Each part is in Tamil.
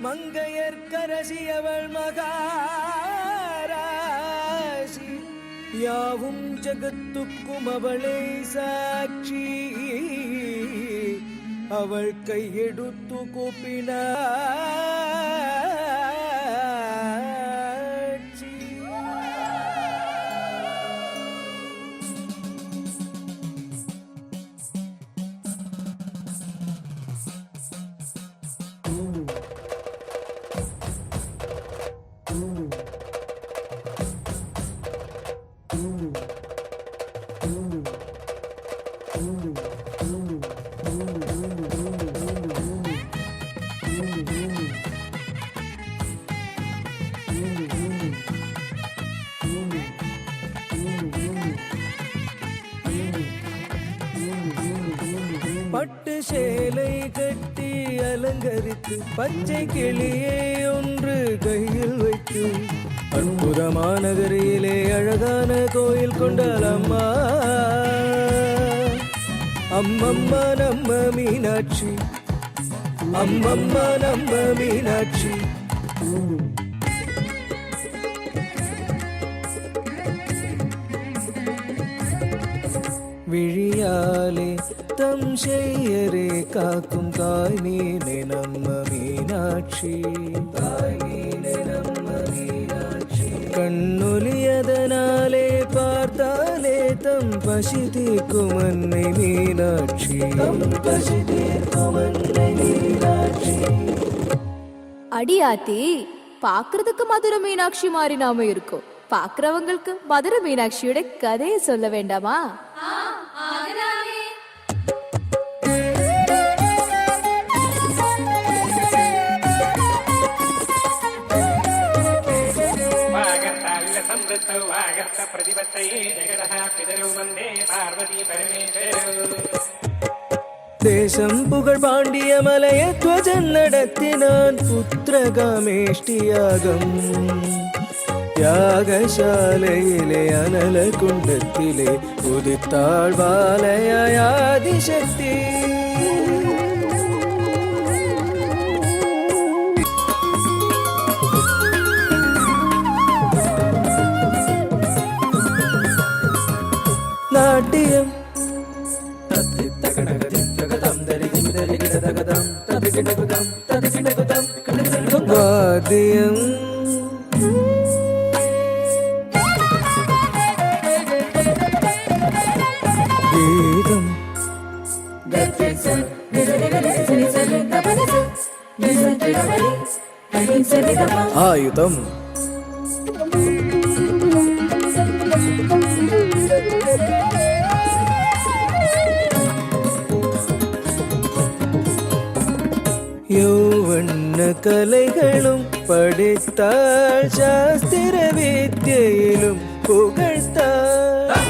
மங்கையர்க்கரசியவள் மகாராசி யாவும் ஜகத்துக்கும் அவளை சாட்சி அவள் கையெடுத்து கூப்பினாட்சி பட்டு சேலை கட்டி அலங்கரித்து பச்சை கிளியே ஒன்று கையில் வைத்து அற்புதமான நகரிலே அழகான கோயில் கொண்டாள் அம்மா அம்மம்மா நம்ம மீனாட்சி அம்மம்மா நம்ம மீனாட்சி விழியாலே தம் செய்யரே காக்கும் தாய் மீனே நம்ம மீனாட்சி தாய் மீனே நம்ம மீனாட்சி கண்ணொலியதனாலே பார்த்தாலே தம் பசி தீர்க்கும் அன்னை மீனாட்சி தம் பசி தீர்க்கும் அன்னை மீனாட்சி. அடியாத்தி பாக்குறதுக்கு மதுரை மீனாட்சி மாதிரி நாம இருக்கோம். பாக்குறவங்களுக்கு மதுரை மீனாட்சியோட கதையை சொல்ல வேண்டாமா? தேசம் புகழ் பாண்டிய மலைய துவஜன் நடத்தினான் புத்திரகாமேஷ்டியாகம் யாகசாலையிலே அனல குண்டத்திலே உதித்தாள் பாலயாதிசக்தி. நாட்டியம் வாத்தியம் கீதம் ஆயுதம் யௌவண்ண கலைகளும் படித்தாள் சாஸ்திர வித்யிலும் புகழ்த்தாள்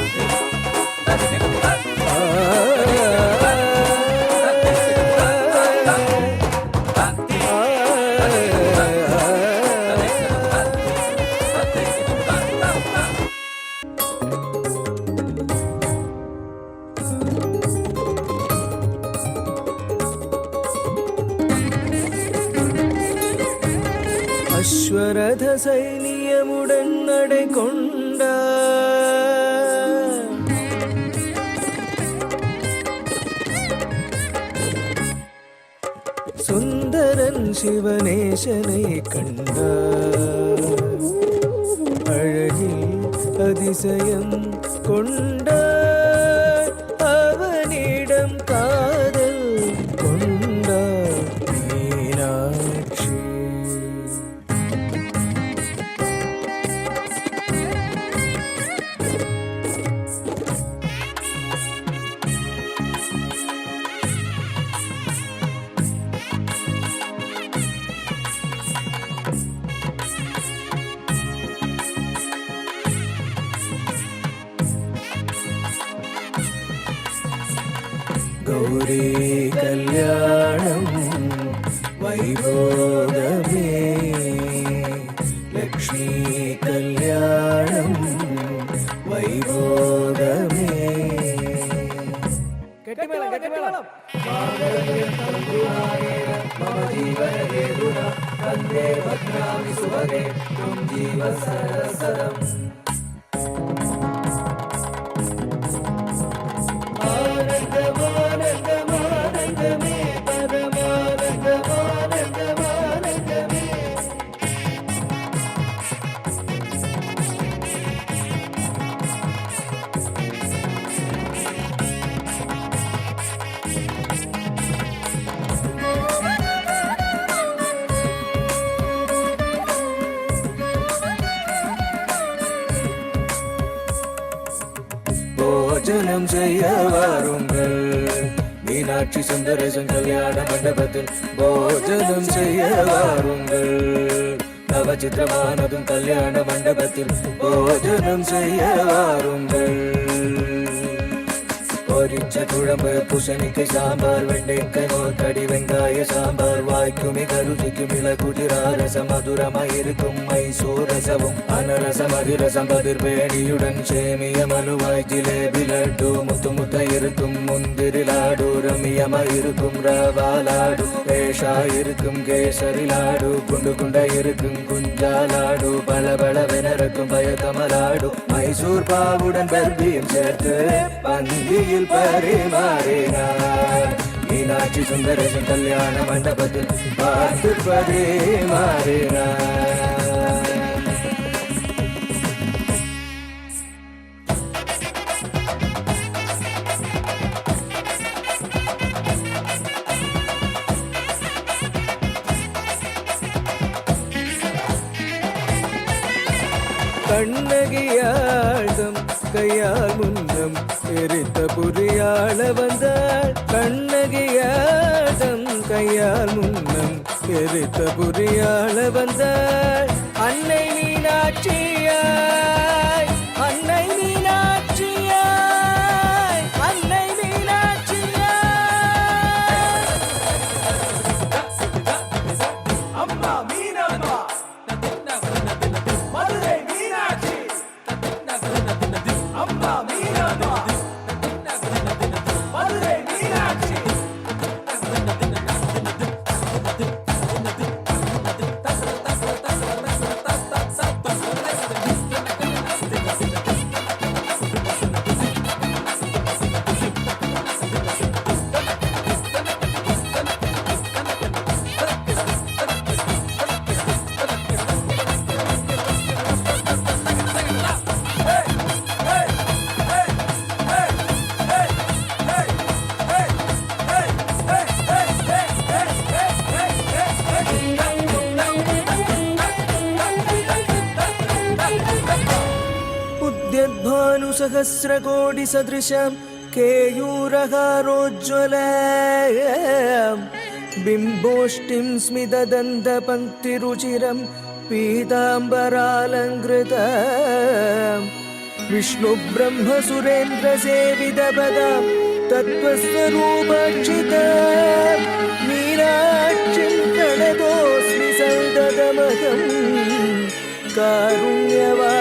அஸ்வரத சைனியமுடன் நடை கொண்டார் சுந்தரன் சிவனேசனை கண்டார் அழகில் அதிசயம் கொண்டார் அவனிடம் காதல் கொண்டார் மீனாட்சி. கௌரி கல்யாணம் வைபோகமே லக்ஷ்மி கல்யாணம் வைபோகமே. கெட்டி மேளம் வேணும். மம ஜீவன ஹேதுனா வந்தே பத்ராமி சுபகே தும் ஜீவ சரசரம். ஆனந்தமானந்தமானந்தமே பரமானந்தமானந்தமானந்தமே. போஜனம் செய்ய வாருங்கள் மீனாட்சி சுந்தரேசன் கல்யாண மண்டபத்தில் போஜனம் செய்ய வாருங்கள். நவச்சித்திரமானதும் கல்யாண மண்டபத்தில் போஜனம் செய்ய வாருங்கள். பொரிச்ச குழம்பு பூசணிக்கை சாம்பார் வெண்டைக்காய் மோர்கடி வெங்காய சாம்பார் வாய்க்குமி கருதிக்கு மிளகுதிரா ரசம் மதுரமாயிருக்கும் மைசூர் ரசமும் அனரசம் அதிரசம் பதிர்பேணியுடன் சேமிய மலுவாய் ஜிலேபி லட்டு முத்து முத்த இருக்கும் முந்திரி லாடு ரம்யமாயிருக்கும் ரவா லாடு ரேஷா இருக்கும் கேசரி லாடு குண்டு குண்டா இருக்கும் குஞ்சா லாடு பல பலவெனருக்கும் பயக்கமலாடு மைசூர் பாவுடன் பர்பியும் சேர்த்து பந்தியில் பரிமாறினார். மீனாட்சி சுந்தரேசன் கல்யாண மண்டபத்தில் பார்த்து பரிமாறினார். கண்ணகியாழ்தம் கையால் முன்னம் எரித்த புரியாள வந்தாள். கண்ணகியாழ்தம் கையால் முன்னம் எரித்த புரியாள வந்தாள். அன்னை மீனாட்சியாய் அன்னை மீனாட்சியாய் அன்னை மீனாட்சியாய். அம்மா மீனம்மா மதுரை மீனாட்சி. அம்மா மீனம்மா மதுரை மீனாட்சி. सहस्रकोटि सदृशं केयूरहारोज्ज्वलम् बिम्बोष्टिं स्मितदन्तपङ्क्तिरुचिरं पीताम्बरालङ्कृतम् विष्णुब्रह्मसुरेन्द्रसेवितपदं तत्त्वस्वरूपक्षितम् मीनाक्षिं प्रणतोऽस्मि सन्ततमहम् कारुण्यवान्